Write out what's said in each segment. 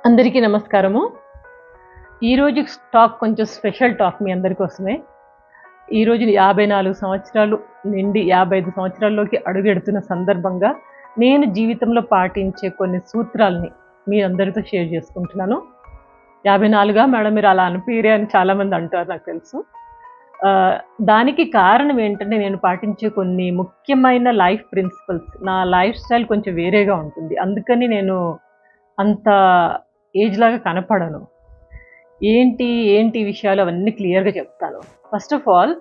అందరికీ నమస్కారము. ఈరోజు టాక్ కొంచెం స్పెషల్ టాక్ మీ అందరి కోసమే. ఈరోజు 54 సంవత్సరాలు నిండి 55 సంవత్సరాల్లోకి అడుగెడుతున్న సందర్భంగా నేను జీవితంలో పాటించే కొన్ని సూత్రాల్ని మీ అందరితో షేర్ చేసుకుంటున్నాను. 54 మేడం మీరు అలా అనిపియరే అని చాలామంది అంటారు నాకు తెలుసు. దానికి కారణం ఏంటంటే నేను పాటించే కొన్ని ముఖ్యమైన లైఫ్ ప్రిన్సిపల్స్. నా లైఫ్ స్టైల్ కొంచెం వేరేగా ఉంటుంది. అందుకని నేను అంత ఏజ్ లాగా కనపడను. ఏంటి విషయాలు అవన్నీ క్లియర్‌గా చెప్తాను. ఫస్ట్ ఆఫ్ ఆల్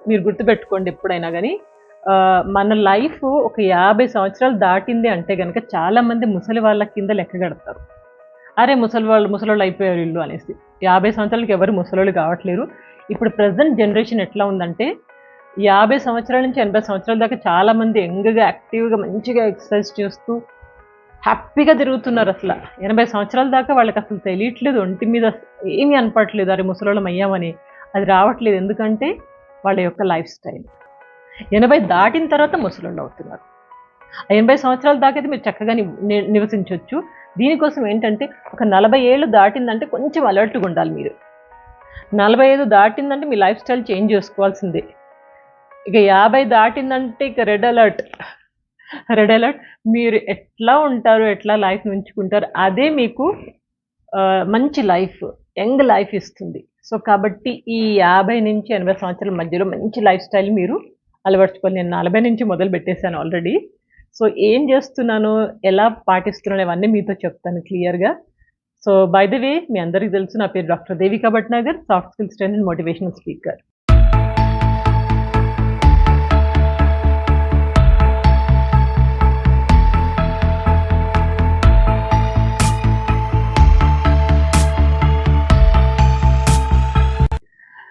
మీరు గుర్తుపెట్టుకోండి ఎప్పుడైనా గానీ మన లైఫ్ ఒక 50 సంవత్సరాలు దాటింది అంటే గనక చాలామంది ముసలి వాళ్ళ కింద లెక్కగడతారు. అరే! ముసలోళ్ళు అయిపోయారు ఈళ్ళు అనేసి. 50 సంవత్సరాలకి ఎవరు ముసలోళ్ళు కావట్లేరు. ఇప్పుడు ప్రెజెంట్ జనరేషన్ ఎట్లా ఉందంటే 50 సంవత్సరాల నుంచి 80 సంవత్సరాల దాకా చాలామంది యంగ్‌గా, యాక్టివ్‌గా మంచిగా ఎక్సర్సైజ్ చేస్తూ హ్యాపీగా తిరుగుతున్నారసల. 80 సంవత్సరాల దాకా వాళ్ళకసలు తెలియట్లేదు. ఒంటి మీద ఏమీ కనపడట్లేదు. అరే! ముసలోళ్ళం అయ్యామని. అది రావట్లేదు. ఎందుకంటే వాళ్ళ యొక్క లైఫ్ స్టైల్. 80 దాటిన తర్వాత ముసలోళ్ళవుతున్నారు. ఆ 80 సంవత్సరాల దాకా అయితే మీరు చక్కగా నివసించొచ్చు. దీనికోసం ఏంటంటే ఒక 40 ఏళ్ళు దాటిందంటే కొంచెం అలర్ట్‌గా ఉండాలి మీరు. 45 దాటిందంటే మీ లైఫ్ స్టైల్ చేంజ్ చేసుకోవాల్సిందే. ఇక 50 దాటిందంటే ఇక రెడ్ అలర్ట్. Red alert. మీరు ఎట్లా ఉంటారు, ఎట్లా లైఫ్‌ని ఉంచుకుంటారు, అదే మీకు మంచి లైఫ్, యంగ్ లైఫ్ ఇస్తుంది. సో, కాబట్టి ఈ 50-80 సంవత్సరాల మధ్యలో మంచి లైఫ్ స్టైల్ మీరు అలవరుచుకోవాలి. నేను 40 నుంచి మొదలుపెట్టేసాను ఆల్రెడీ. సో, ఏం చేస్తున్నాను, ఎలా పాటిస్తున్నాను ఇవన్నీ మీతో చెప్తాను క్లియర్‌గా. సో, బై ద వే మీ అందరికీ తెలుసు నా పేరు doctor Devika Bhatnagar, soft skills trainer and motivational speaker.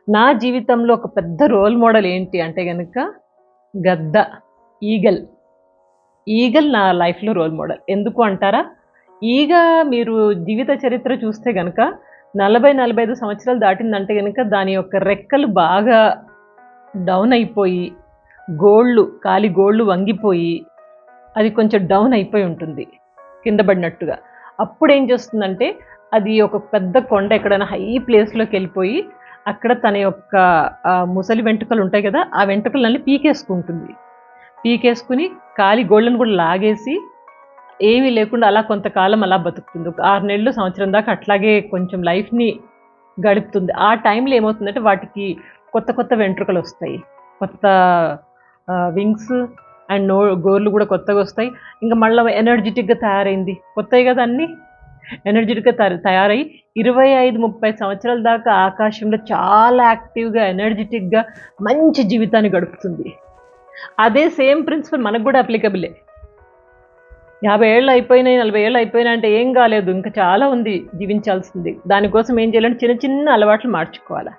నా జీవితంలో ఒక పెద్ద రోల్ మోడల్ ఏంటి అంటే గనక గద్ద, ఈగల్. ఈగల్ నా లైఫ్‌లో రోల్ మోడల్. ఎందుకు అంటారా? ఈగ మీరు జీవిత చరిత్ర చూస్తే గనక 40, 45 సంవత్సరాలు దాటిందంటే గనక దాని యొక్క రెక్కలు బాగా డౌన్ అయిపోయి, కాలి గోళ్ళు వంగిపోయి, అది కొంచెం డౌన్ అయిపోయి ఉంటుంది. కింద పడినట్టుగా. అప్పుడేం చేస్తుందంటే అది ఒక పెద్ద కొండ ఎక్కడైనా హై ప్లేస్‌లోకెళ్ళిపోయి అక్కడ తన యొక్క ముసలి వెంట్రుకలు ఉంటాయి కదా! ఆ వెంట్రుకలన్నీ పీకేసుకుంటుంది. పీకేసుకుని కాలి గోళ్ళను కూడా లాగేసి ఏమీ లేకుండా అలా కొంతకాలం అలా బతుకుతుంది. ఒక 6 నెలలు, సంవత్సరం దాకా అట్లాగే కొంచెం లైఫ్‌ని గడుపుతుంది. ఆ టైంలో ఏమవుతుందంటే వాటికి కొత్త కొత్త వెంట్రుకలొస్తాయి. కొత్త వింగ్స్ అండ్ గోర్లు కూడా కొత్తగొస్తాయి. ఇంక మళ్ళా ఎనర్జిటిక్‌గా తయారైంది. కొత్తయి కదా అన్నీ. ఎనర్జిటిక్‌గా తయారై 25, 30 సంవత్సరాల దాకా ఆకాశంలో చాలా యాక్టివ్‌గా, ఎనర్జిటిక్‌గా మంచి జీవితాన్ని గడుపుతుంది. అదే సేమ్ ప్రిన్సిపల్ మనకు కూడా అప్లికబులే. 50 ఏళ్ళు అయిపోయినాయి, 40 ఏళ్ళు అయిపోయినాయి అంటే ఏం కాలేదు. ఇంకా చాలా ఉంది జీవించాల్సింది. దానికోసం ఏం చేయాలంటే చిన్న చిన్న అలవాట్లు మార్చుకోవాలా.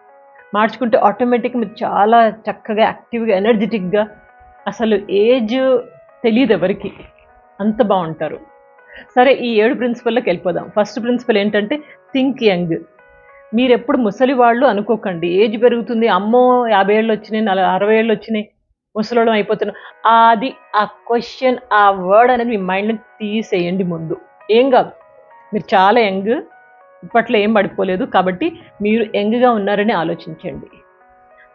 మార్చుకుంటే ఆటోమేటిక్‌గా మీరు చాలా చక్కగా, యాక్టివ్‌గా, ఎనర్జిటిక్‌గా అసలు ఏజ్ తెలీదెవరికీ. అంత బావుంటారు. సరే ఈ 7 ప్రిన్సిపల్‌లోకి వెళ్ళిపోదాం. ఫస్ట్ ప్రిన్సిపల్ ఏంటంటే థింక్ యంగ్. మీరెప్పుడు ముసలివాళ్ళు అనుకోకండి. ఏజ్ పెరుగుతుంది. అమ్మో! 50 ఏళ్ళొచ్చినాయి, 60 ఏళ్ళొచ్చినాయి, ముసలోళ్ళం అయిపోతున్నాం. అది ఆ క్వెషన్, ఆ వర్డ్ అనేది మీ మైండ్ నుంచి తీసేయండి ముందు. ఏం గాదు. మీరు చాలా యంగ్. ఇప్పట్లో ఏం పడిపోలేదు. కాబట్టి మీరు యంగ్‌గా ఉన్నారని ఆలోచించండి.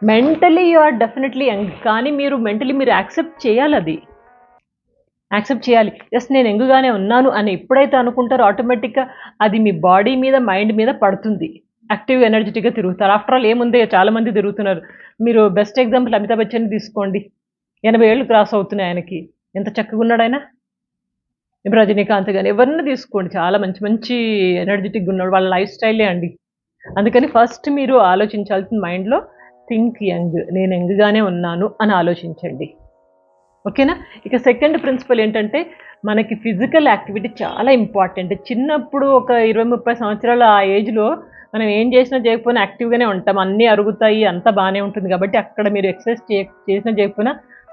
Mentally you are definitely young. కానీ మీరు యాక్సెప్ట్ చేయాలది. యాక్సెప్ట్ చేయాలి. యెస్ నేను యంగ్‌గానే ఉన్నాను అని ఎప్పుడైతే అనుకుంటారో ఆటోమేటిక్‌గా అది మీ బాడీ మీద, మైండ్ మీద పడుతుంది. యాక్టివ్‌గా, ఎనర్జిటిక్‌గా తిరుగుతారు. ఆఫ్టర్ ఆల్ ఏముంది చాలా మంది తిరుగుతున్నారు. మీరు బెస్ట్ ఎగ్జాంపుల్ అమితాబ్ బచ్చన్ తీసుకోండి. 80 ఏళ్ళు క్రాస్ అవుతున్నాయి ఆయనకి. ఎంత చక్కగున్నాడాయన. ఇప్పుడు రజనీకాంత్ గాని ఎవరిని తీసుకోండి. చాలా మంచి మంచి ఎనర్జిటిక్‌గా ఉన్నాడు. వాళ్ళ లైఫ్ స్టైలే అండి. అందుకని ఫస్ట్ మీరు ఆలోచించాల్సిన మైండ్‌లో థింక్ యంగ్. నేను యంగ్‌గానే ఉన్నాను అని ఆలోచించండి. ఓకేనా? ఇక సెకండ్ ప్రిన్సిపల్ ఏంటంటే, మనకి ఫిజికల్ యాక్టివిటీ చాలా ఇంపార్టెంట్. చిన్నప్పుడు ఒక 20, 30 సంవత్సరాల ఆ ఏజ్‌లో మనం ఏం చేసినా చేయకపోయినా యాక్టివ్‌గానే ఉంటాం. అన్నీ అరుగుతాయి. అంతా బానే ఉంటుంది కాబట్టి అక్కడ మీరు ఎక్సర్సైజ్ చేసినా చేయకపోయినా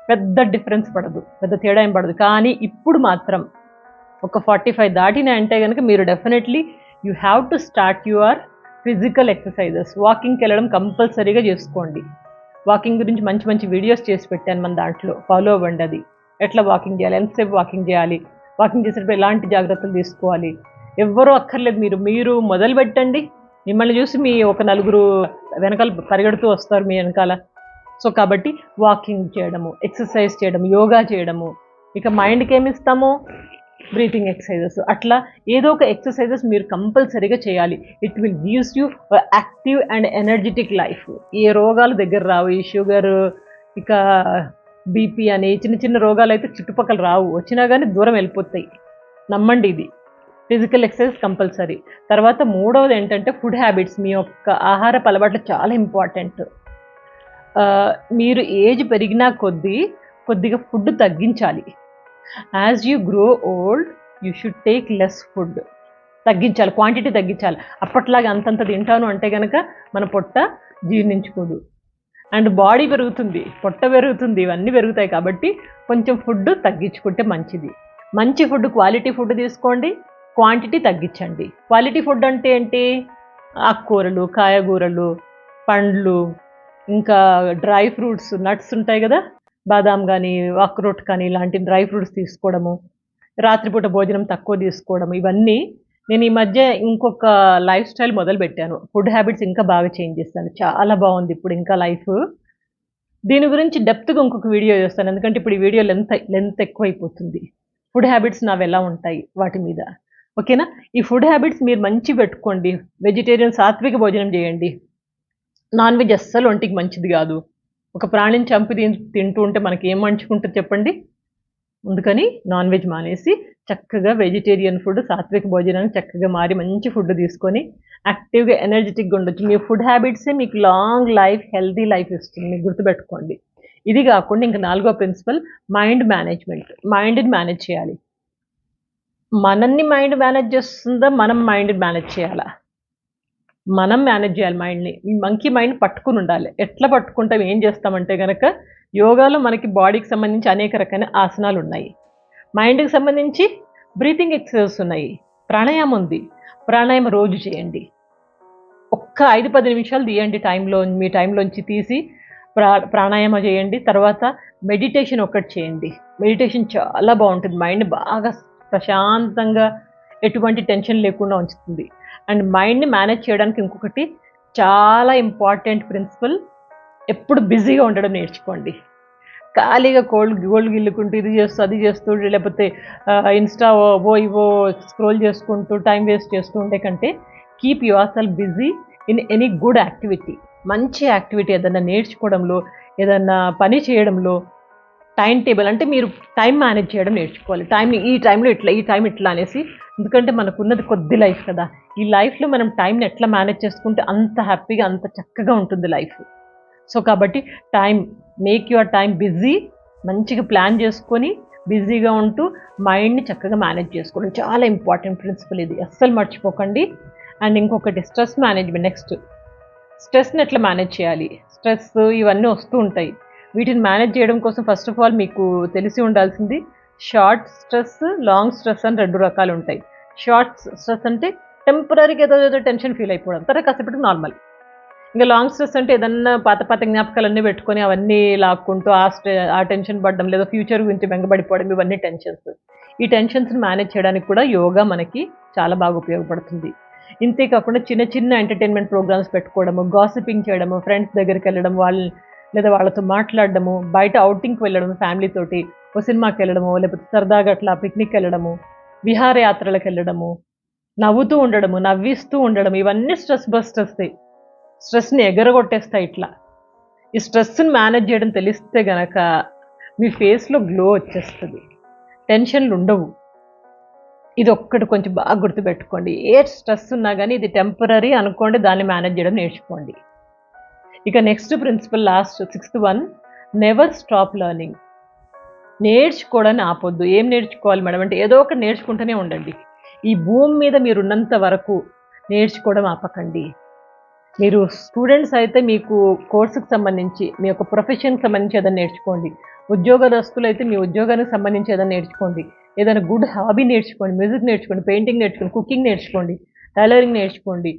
పెద్ద డిఫరెన్స్ పడదు. పెద్ద తేడా ఏం పడదు. కానీ ఇప్పుడు మాత్రం ఒక 45 దాటినాయంటే గనక మీరు definitely you have to start your physical exercises. వాకింగ్‌కెళ్ళడం కంపల్సరీగా చేసుకోండి. వాకింగ్ గురించి మంచి మంచి వీడియోస్ చేసి పెట్టాను మన దాంట్లో. ఫాలో అవ్వండి అది. ఎట్లా వాకింగ్ చేయాలి? ఎంతసేపు వాకింగ్ చేయాలి? వాకింగ్ చేసేటప్పుడు ఎలాంటి జాగ్రత్తలు తీసుకోవాలి? ఎవ్వరూ అక్కర్లేదు, మీరు మొదలు పెట్టండి. మిమ్మల్ని చూసి మీ ఒక నలుగురు వెనకాల పరిగెడుతూ వస్తారు మీ వెనకాల. సో కాబట్టి వాకింగ్ చేయడము, ఎక్సర్సైజ్ చేయడము, యోగా చేయడము, ఇక మైండ్కి ఏమి ఇస్తాము, బ్రీతింగ్ ఎక్సర్సైజెస్, అట్లా ఏదో ఒక ఎక్సర్సైజెస్ మీరు కంపల్సరీగా చేయాలి. It will gives you active and energetic life. ఏ రోగాలు దగ్గర రావు. ఈ షుగర్, ఇక బీపీ అని చిన్న చిన్న రోగాలు అయితే చుట్టుపక్కల రావు, వచ్చినా కానీ దూరం వెళ్ళిపోతాయి. నమ్మండి, ఇది ఫిజికల్ ఎక్సర్సైజ్ కంపల్సరీ. తర్వాత మూడవది ఏంటంటే ఫుడ్ హ్యాబిట్స్. మీ యొక్క ఆహారపు అలవాట్లు చాలా ఇంపార్టెంట్. మీరు ఏజ్ పెరిగినా కొద్దిగా ఫుడ్ తగ్గించాలి. As you grow old you should take less food. తగ్గించాలి, క్వాంటిటీ తగ్గించాలి. అప్పట్లాగా అంతంత తింటాను అంటే కనుక మన పొట్ట జీర్ణించుకోదు, అండ్ బాడీ పెరుగుతుంది, పొట్ట పెరుగుతుంది, ఇవన్నీ పెరుగుతాయి. కాబట్టి కొంచెం ఫుడ్ తగ్గించుకుంటే మంచిది. మంచి ఫుడ్, క్వాలిటీ ఫుడ్ తీసుకోండి, క్వాంటిటీ తగ్గించండి. క్వాలిటీ ఫుడ్ అంటే ఏంటి? ఆకుకూరలు, కాయగూరలు, పండ్లు, ఇంకా డ్రై ఫ్రూట్స్, నట్స్ ఉంటాయి కదా, బాదాం కానీ అక్రోట్ కానీ ఇలాంటి డ్రై ఫ్రూట్స్ తీసుకోవడము, రాత్రిపూట భోజనం తక్కువ తీసుకోవడం, ఇవన్నీ. నేను ఈ మధ్య ఇంకొక లైఫ్ స్టైల్ మొదలుపెట్టాను. ఫుడ్ హ్యాబిట్స్ ఇంకా బాగా చేంజ్ చేస్తాను, చాలా బాగుంది ఇప్పుడు ఇంకా లైఫ్. దీని గురించి డెప్త్గా ఇంకొక వీడియో చేస్తాను, ఎందుకంటే ఇప్పుడు ఈ వీడియో లెంత్ ఎక్కువైపోతుంది. ఫుడ్ హ్యాబిట్స్ నావి ఎలా ఉంటాయి వాటి మీద, ఓకేనా? ఈ ఫుడ్ హ్యాబిట్స్ మీరు మంచి పెట్టుకోండి. వెజిటేరియన్ సాత్విక భోజనం చేయండి. నాన్ వెజ్ అస్సలు ఒంటికి మంచిది కాదు. ఒక ప్రాణిని చంపి తింటూ ఉంటే మనకి ఏం మంచుకుంటుంది చెప్పండి? అందుకని నాన్ వెజ్ మానేసి చక్కగా వెజిటేరియన్ ఫుడ్, సాత్విక భోజనానికి చక్కగా మారి మంచి ఫుడ్ తీసుకొని యాక్టివ్గా ఎనర్జెటిక్గా ఉండొచ్చు. మీ ఫుడ్ హ్యాబిట్సే మీకు లాంగ్ లైఫ్, హెల్తీ లైఫ్ ఇస్తుంది, మీకు గుర్తుపెట్టుకోండి. ఇది కాకుండా ఇంకా 4వ ప్రిన్సిపల్ మైండ్ మేనేజ్మెంట్. మైండ్ని మేనేజ్ చేయాలి. మనల్ని మైండ్ మేనేజ్ చేస్తుందా, మనం మైండ్ని మేనేజ్ చేయాలా? మనం మేనేజ్ చేయాలి మైండ్ని. ఈ మంకీ మైండ్ పట్టుకుని ఉండాలి. ఎట్లా పట్టుకుంటాం, ఏం చేస్తామంటే కనుక, యోగాలో మనకి బాడీకి సంబంధించి అనేక రకాల ఆసనాలు ఉన్నాయి, మైండ్కి సంబంధించి బ్రీతింగ్ ఎక్సర్సైజెస్ ఉన్నాయి, ప్రాణాయామం ఉంది. ప్రాణాయామం రోజు చేయండి. ఒక్క 5-10 నిమిషాలు తీయండి టైంలో, మీ టైంలోంచి తీసి ప్రాణాయామం చేయండి. తర్వాత మెడిటేషన్ ఒక్కటి చేయండి. మెడిటేషన్ చాలా బాగుంటుంది, మైండ్ బాగా ప్రశాంతంగా, ఎటువంటి టెన్షన్ లేకుండా ఉంచుతుంది. అండ్ మైండ్ని మేనేజ్ చేయడానికి ఇంకొకటి చాలా ఇంపార్టెంట్ ప్రిన్సిపల్, ఎప్పుడు బిజీగా ఉండడం నేర్చుకోండి. ఖాళీగా గోల్డ్ గిల్లుకుంటూ ఇది చేస్తూ అది చేస్తూ, లేకపోతే ఇన్స్టా ఇవో స్క్రోల్ చేసుకుంటూ టైం వేస్ట్ చేస్తూ ఉండే కంటే, keep your self busy in any good activity. మంచి యాక్టివిటీ ఏదైనా నేర్చుకోవడంలో, ఏదైనా పని చేయడంలో, టైం టేబుల్ అంటే మీరు టైం మేనేజ్ చేయడం నేర్చుకోవాలి. ఈ టైంలో ఇట్లా, ఈ టైం ఇట్లా అనేసి. ఎందుకంటే మనకున్నది కొద్ది లైఫ్ కదా, ఈ లైఫ్లో మనం టైంని ఎట్లా మేనేజ్ చేసుకుంటే అంత హ్యాపీగా, అంత చక్కగా ఉంటుంది లైఫ్. సో కాబట్టి మేక్ యువర్ టైం బిజీ. మంచిగా ప్లాన్ చేసుకొని బిజీగా ఉంటూ మైండ్ని చక్కగా మేనేజ్ చేసుకోవడం చాలా ఇంపార్టెంట్ ప్రిన్సిపల్, ఇది అస్సలు మర్చిపోకండి. అండ్ ఇంకొకటి స్ట్రెస్ మేనేజ్మెంట్. నెక్స్ట్, స్ట్రెస్ని ఎట్లా మేనేజ్ చేయాలి? స్ట్రెస్ ఇవన్నీ వస్తూ ఉంటాయి. వీటిని మేనేజ్ చేయడం కోసం ఫస్ట్ ఆఫ్ ఆల్ మీకు తెలిసి ఉండాల్సింది, షార్ట్ స్ట్రెస్, లాంగ్ స్ట్రెస్ అని 2 రకాలు ఉంటాయి. షార్ట్ స్ట్రెస్ అంటే టెంపరీగా ఏదో టెన్షన్ ఫీల్ అయిపోవడం, తర్వాత కాసేపటికి నార్మల్. ఇంకా లాంగ్ స్ట్రెస్ అంటే ఏదన్నా పాత జ్ఞాపకాలన్నీ పెట్టుకొని అవన్నీ లాక్కుంటూ ఆ టెన్షన్ పడడం, లేదా ఫ్యూచర్ గురించి బెంగపడిపోవడం, ఇవన్నీ టెన్షన్స్. ఈ టెన్షన్స్ని మేనేజ్ చేయడానికి కూడా యోగా మనకి చాలా బాగా ఉపయోగపడుతుంది. ఇంతే కాకుండా చిన్న చిన్న ఎంటర్టైన్మెంట్ ప్రోగ్రామ్స్ పెట్టుకోవడము, గాసిపింగ్ చేయడము, ఫ్రెండ్స్ దగ్గరికి వెళ్ళడం, లేదా వాళ్ళతో మాట్లాడడము, బయట అవుటింగ్కి వెళ్ళడము, ఫ్యామిలీతోటి ఓ సినిమాకి వెళ్ళడము, లేకపోతే సరదాగా అట్లా పిక్నిక్ వెళ్ళడము, విహారయాత్రలకు వెళ్ళడము, నవ్వుతూ ఉండడము, నవ్విస్తూ ఉండడం, ఇవన్నీ స్ట్రెస్ బస్టర్స్. స్ట్రెస్ని ఎగరగొట్టేస్తాయి ఇట్లా. ఈ స్ట్రెస్ని మేనేజ్ చేయడం తెలిస్తే గనక మీ ఫేస్లో గ్లో వచ్చేస్తుంది, టెన్షన్లు ఉండవు. ఇది ఒక్కటి కొంచెం బాగా గుర్తుపెట్టుకోండి. ఏ స్ట్రెస్ ఉన్నా కానీ ఇది టెంపరీ అనుకోండి, దాన్ని మేనేజ్ చేయడం నేర్చుకోండి. ఇక next principle, last 6th one, never stop learning. నేర్చుకోవడాన్ని ఆపొద్దు. ఏం నేర్చుకోవాలి మేడం అంటే, ఏదో ఒకటి నేర్చుకుంటూనే ఉండండి. ఈ భూమి మీద మీరున్నంత వరకు నేర్చుకోవడం ఆపకండి. మీరు స్టూడెంట్స్ అయితే మీకు కోర్సుకు సంబంధించి, మీ యొక్క ప్రొఫెషన్కి సంబంధించి ఏదైనా నేర్చుకోండి. ఉద్యోగస్తులు అయితే మీ ఉద్యోగానికి సంబంధించి ఏదైనా నేర్చుకోండి. ఏదైనా గుడ్ హాబీ నేర్చుకోండి, మ్యూజిక్ నేర్చుకోండి, పెయింటింగ్ నేర్చుకోండి, కుకింగ్ నేర్చుకోండి, టైలరింగ్ నేర్చుకోండి.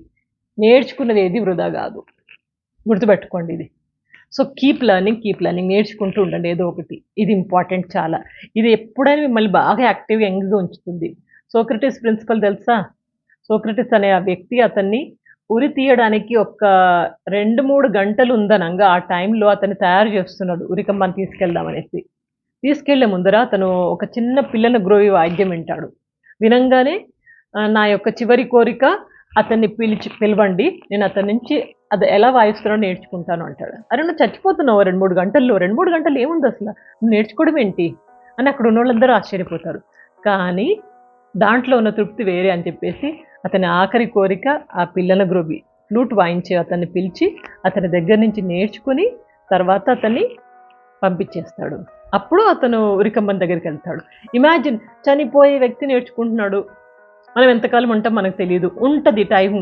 నేర్చుకున్నది ఏది వృధా కాదు, గుర్తుపెట్టుకోండి ఇది. సో కీప్ లెర్నింగ్, నేర్చుకుంటూ ఉండండి ఏదో ఒకటి. ఇది ఇంపార్టెంట్ చాలా. ఇది ఎప్పుడైనా మిమ్మల్ని బాగా యాక్టివ్గా, యంగ్గా ఉంచుతుంది. సోక్రటీస్ ప్రిన్సిపల్ తెలుసా? సోక్రటిస్ అనే ఆ వ్యక్తి అతన్ని ఉరి తీయడానికి ఒక 2-3 గంటలు ఉందనంగా ఆ టైంలో అతన్ని తయారు చేస్తున్నాడు ఉరికమ్మని తీసుకెళ్దామనేసి. తీసుకెళ్లే ముందర అతను ఒక చిన్న పిల్లన గ్రోవి వాయిద్యం వింటాడు. వినంగానే నా యొక్క చివరి కోరిక అతన్ని పిలవండి. నేను అతని నుంచి అది ఎలా వాయిస్తున్నాడో నేర్చుకుంటాను అంటాడు. అరె! నువ్వు చచ్చిపోతున్నావు 2, 3 గంటల్లో. 2, 3 గంటలు ఏముందసల? నువ్వు నేర్చుకోవడం ఏంటి? అని అక్కడ ఉన్నోళ్ళందరూ ఆశ్చర్యపోతారు. కానీ దాంట్లో ఉన్న తృప్తి వేరే అని చెప్పేసి అతని ఆఖరి కోరిక ఆ పిల్లన గ్రోవి ఫ్లూట్ వాయించే అతన్ని పిలిచి అతని దగ్గర నుంచి నేర్చుకుని తర్వాత అతన్ని పంపించేస్తాడు. అప్పుడు అతను ఉరికమ్మన్ దగ్గరికి వెళ్తాడు. ఇమాజిన్ చనిపోయే వ్యక్తి నేర్చుకుంటున్నాడు. మనం ఎంతకాలం ఉంటాం మనకు తెలియదు. ఉంటది టైం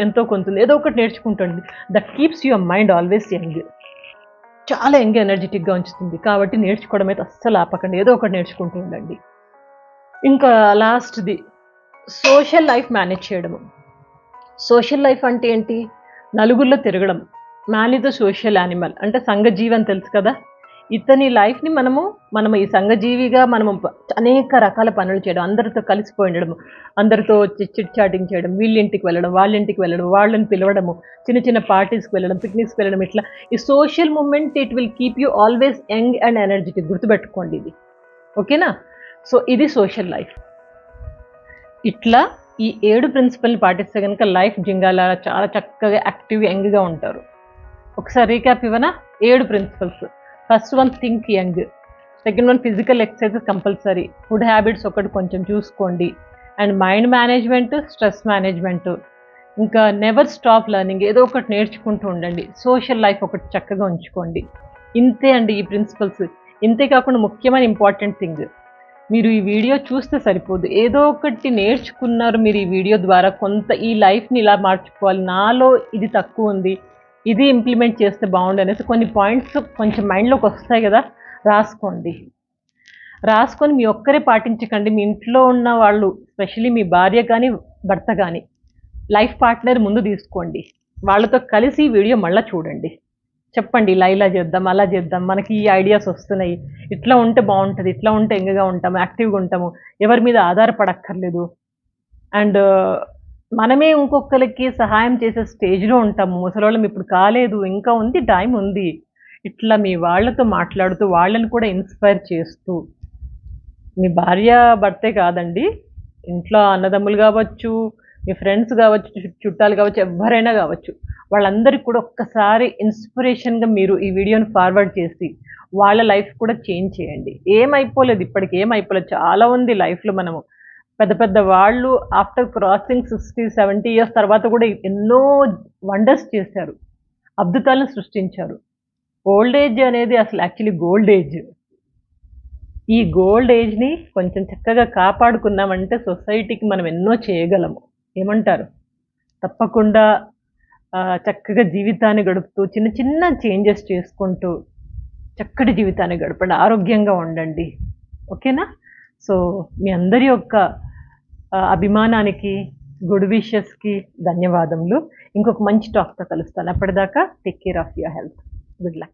ఎంతో కొంత ఏదో ఒకటి నేర్చుకుంటుంది. That keeps your mind always young. చాలా యంగ్ ఎనర్జెటిక్‌గా ఉంచుతుంది. కాబట్టి నేర్చుకోవడం అయితే అస్సలు ఆపకండి. ఏదో ఒకటి నేర్చుకుంటూ ఉండండి. ఇంకా లాస్ట్‌ది సోషల్ లైఫ్ మేనేజ్ చేయడము. సోషల్ లైఫ్ అంటే ఏంటి? నలుగురిలో తిరగడం. Man is the social animal. అంటే సంఘజీవి అని తెలుసు కదా! ఇతని లైఫ్‌ని మనం ఈ సంఘజీవిగా అనేక రకాల పనులు చేయడం, అందరితో కలిసిపోయి ఉండడము, అందరితో చిట్ చాటింగ్ చేయడం, వీళ్ళింటికి వెళ్ళడం, వాళ్ళింటికి వెళ్ళడం, వాళ్ళని పిలవడము, చిన్న చిన్న పార్టీస్‌కి వెళ్ళడం, పిక్నిక్స్‌కి వెళ్ళడం ఇట్లా ఈ social movement it will keep you always young and energetic గుర్తుపెట్టుకోండి ఇది. ఓకేనా? సో, ఇది సోషల్ లైఫ్. ఇట్లా ఈ 7 ప్రిన్సిపల్‌ని పాటిస్తే గనుక లైఫ్ జింగాల చాలా చక్కగా యాక్టివ్, యంగ్‌గా ఉంటారు. ఒకసారి రీక్యాప్ ఇవ్వనా? 7 principles. First one think young. Second one physical exercises compulsory. Food habits ఒకటి కొంచెం చూసుకోండి. And mind management, stress management. ఇంకా నెవర్ స్టాప్ లెర్నింగ్. ఏదో ఒకటి నేర్చుకుంటూ ఉండండి. సోషల్ లైఫ్ ఒకటి చక్కగా ఉంచుకోండి. ఇంతే అండి ఈ ప్రిన్సిపల్స్. ఇంతే కాకుండా ముఖ్యమైన ఇంపార్టెంట్ థింగ్. మీరు ఈ వీడియో చూస్తే సరిపోదు. ఏదో ఒకటి నేర్చుకున్నారు మీరు ఈ వీడియో ద్వారా. కొంత ఈ లైఫ్‌ని ఇలా మార్చుకోవాలి. నాలో ఇది తక్కువుంది. ఇది ఇంప్లిమెంట్ చేస్తే బావుండు అనేసి కొన్ని పాయింట్స్ కొంచెం మైండ్‌లోకి వస్తాయి గదా! రాసుకోండి. రాసుకొని మీ ఒక్కరే పాటించకండి. మీ ఇంట్లో ఉన్న వాళ్ళు స్పెషల్లీ మీ భార్య గాని, భర్త గాని, లైఫ్ పార్ట్నర్ ముందు తీసుకోండి. వాళ్ళతో కలిసి ఈ వీడియో మళ్ళా చూడండి. చెప్పండి ఇలా చేద్దాం, అలా చేద్దాం. మనకి ఈ ఐడియాస్ వస్తున్నాయి. ఇట్లా ఉంటే బావుంటది. ఇట్లా ఉంటే యంగ్‌గా ఉంటాము, యాక్టివ్‌గా ఉంటాము. ఎవరి మీద ఆధారపడక్కర్లేదు. అండ్ మనమే ఇంకొకళ్ళకి సహాయం చేసే స్టేజ్‌లో ఉంటాము. ముసలోళ్ళం ఇప్పుడు కాలేదు. ఇంకా ఉంది. టైం ఉంది. ఇట్లా మీ వాళ్ళతో మాట్లాడుతూ వాళ్ళని కూడా ఇన్‌స్పైర్ చేస్తూ మీ భార్య, భర్తే కాదండి. ఇంట్లో అన్నదమ్ములు గావచ్చు, మీ ఫ్రెండ్స్ గావచ్చు, చుట్టాలు గావచ్చు, ఎవ్వరైనా గావచ్చు. వాళ్ళందరికి కూడా ఒక్కసారి ఇన్‌స్పిరేషన్‌గా మీరు ఈ వీడియోని ఫార్వర్డ్ చేసి, వాళ్ళ లైఫ్ కూడా చేంజ్ చేయండి. ఏమైపోలేదు ఇప్పటికి ఏమైపోలేదు. చాలా ఉంది లైఫ్‌లో మనము. పెద్ద పెద్ద వాళ్ళు ఆఫ్టర్ క్రాసింగ్ 60, 70 ఇయర్స్ తర్వాత కూడా ఎన్నో వండర్స్ చేశారు. అద్భుతాలను సృష్టించారు. ఓల్డ్ ఏజ్ అనేది అసలు యాక్చువల్లీ గోల్డ్ ఏజ్. ఈ గోల్డ్ ఏజ్‌ని కొంచెం చక్కగా కాపాడుకున్నామంటే సొసైటీకి మనం ఎన్నో చేయగలము. ఏమంటారు? తప్పకుండా చక్కగా జీవితాన్ని గడుపుతూ చిన్న చిన్న చేంజెస్ చేసుకుంటూ చక్కటి జీవితాన్ని గడపండి. ఆరోగ్యంగా ఉండండి. ఓకేనా? సో, మీ అందరి యొక్క అభిమానానికి, గుడ్ విషెస్‌కి ధన్యవాదములు. ఇంకొక మంచి టాక్‌తో కలుస్తాను. అప్పటిదాకా take care of your health. Good luck.